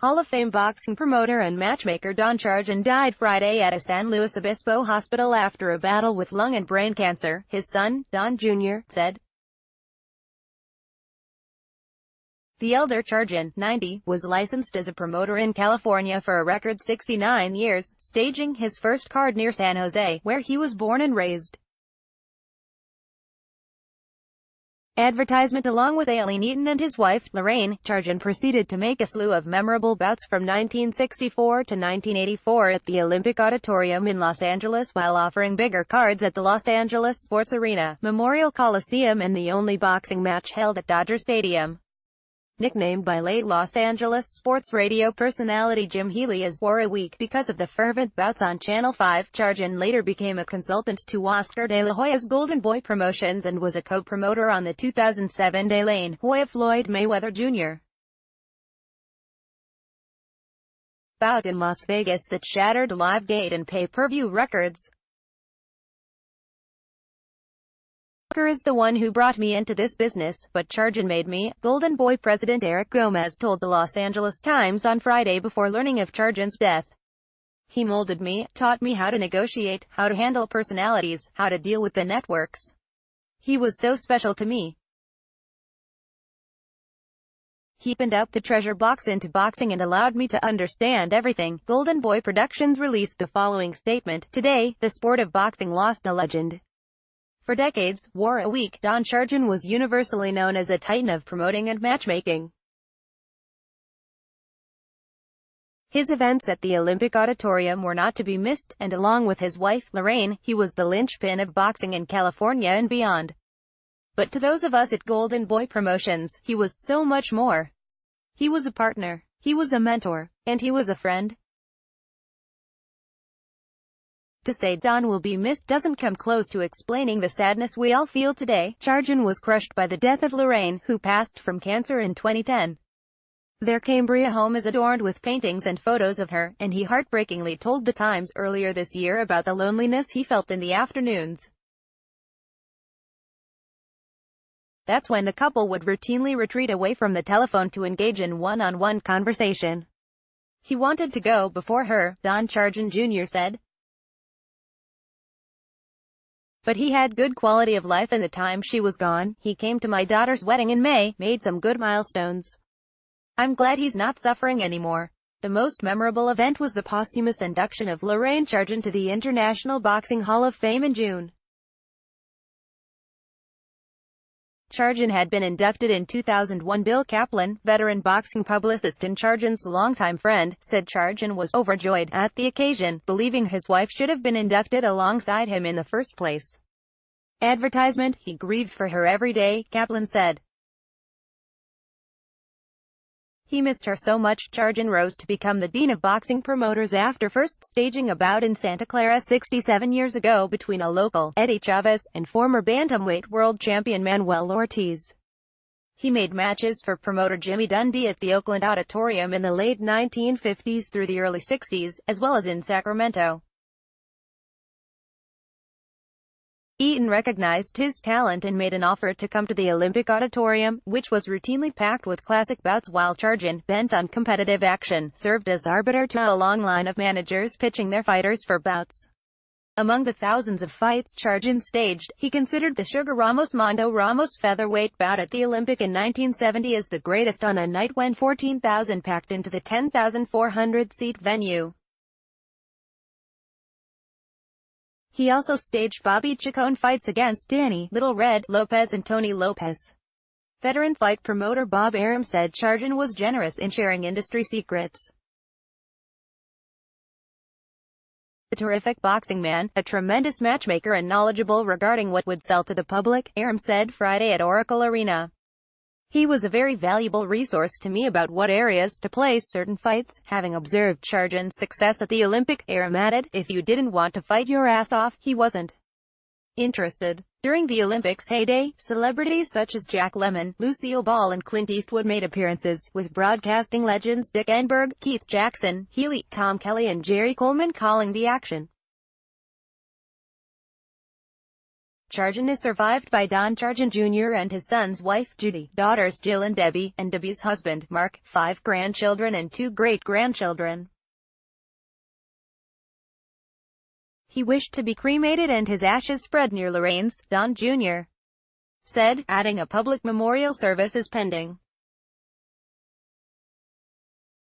Hall of Fame boxing promoter and matchmaker Don Chargin died Friday at a San Luis Obispo hospital after a battle with lung and brain cancer, his son, Don Jr., said. The elder Chargin, 90, was licensed as a promoter in California for a record 69 years, staging his first card near San Jose, where he was born and raised. Advertisement. Along with Aileen Eaton and his wife, Lorraine, Chargin proceeded to make a slew of memorable bouts from 1964 to 1984 at the Olympic Auditorium in Los Angeles, while offering bigger cards at the Los Angeles Sports Arena, Memorial Coliseum, and the only boxing match held at Dodger Stadium. Nicknamed by late Los Angeles sports radio personality Jim Healy as War a Week because of the fervent bouts on Channel 5, Chargin later became a consultant to Oscar de la Hoya's Golden Boy Promotions and was a co-promoter on the 2007 De La Hoya Floyd Mayweather Jr. bout in Las Vegas that shattered live gate and pay-per-view records. Oscar is the one who brought me into this business, but Chargin made me, Golden Boy president Eric Gomez told the Los Angeles Times on Friday before learning of Chargin's death. He molded me, taught me how to negotiate, how to handle personalities, how to deal with the networks. He was so special to me. He opened up the treasure box into boxing and allowed me to understand everything. Golden Boy Productions released the following statement. Today, the sport of boxing lost a legend. For decades, War a Week, Don Chargin was universally known as a titan of promoting and matchmaking. His events at the Olympic Auditorium were not to be missed, and along with his wife, Lorraine, he was the linchpin of boxing in California and beyond. But to those of us at Golden Boy Promotions, he was so much more. He was a partner, he was a mentor, and he was a friend. To say Don will be missed doesn't come close to explaining the sadness we all feel today. Chargin was crushed by the death of Lorraine, who passed from cancer in 2010. Their Cambria home is adorned with paintings and photos of her, and he heartbreakingly told The Times earlier this year about the loneliness he felt in the afternoons. That's when the couple would routinely retreat away from the telephone to engage in one-on-one conversation. He wanted to go before her, Don Chargin Jr. said. But he had good quality of life in the time she was gone. He came to my daughter's wedding in May, made some good milestones. I'm glad he's not suffering anymore. The most memorable event was the posthumous induction of Lorraine Chargin to the International Boxing Hall of Fame in June. Chargin had been inducted in 2001. Bill Kaplan, veteran boxing publicist and Chargin's longtime friend, said Chargin was overjoyed at the occasion, believing his wife should have been inducted alongside him in the first place. Advertisement. He grieved for her every day, Kaplan said. He missed her so much. Chargin rose to become the dean of boxing promoters after first staging a bout in Santa Clara 67 years ago between a local, Eddie Chavez, and former bantamweight world champion Manuel Ortiz. He made matches for promoter Jimmy Dundee at the Oakland Auditorium in the late 1950s through the early 60s, as well as in Sacramento. Eaton recognized his talent and made an offer to come to the Olympic Auditorium, which was routinely packed with classic bouts, while Chargin, bent on competitive action, served as arbiter to a long line of managers pitching their fighters for bouts. Among the thousands of fights Chargin staged, he considered the Sugar Ramos-Mondo Ramos featherweight bout at the Olympic in 1970 as the greatest on a night when 14,000 packed into the 10,400-seat venue. He also staged Bobby Chacon fights against Danny Little Red Lopez and Tony Lopez. Veteran fight promoter Bob Arum said Chargin was generous in sharing industry secrets. A terrific boxing man, a tremendous matchmaker and knowledgeable regarding what would sell to the public, Arum said Friday at Oracle Arena. He was a very valuable resource to me about what areas to place certain fights. Having observed Chargin's success at the Olympic, Arum added, if you didn't want to fight your ass off, he wasn't interested. During the Olympics' heyday, celebrities such as Jack Lemmon, Lucille Ball and Clint Eastwood made appearances, with broadcasting legends Dick Enberg, Keith Jackson, Healy, Tom Kelly and Jerry Coleman calling the action. Chargin is survived by Don Chargin Jr. and his son's wife, Judy, daughters Jill and Debbie, and Debbie's husband, Mark, 5 grandchildren and 2 great-grandchildren. He wished to be cremated and his ashes spread near Lorraine's, Don Jr. said, adding a public memorial service is pending.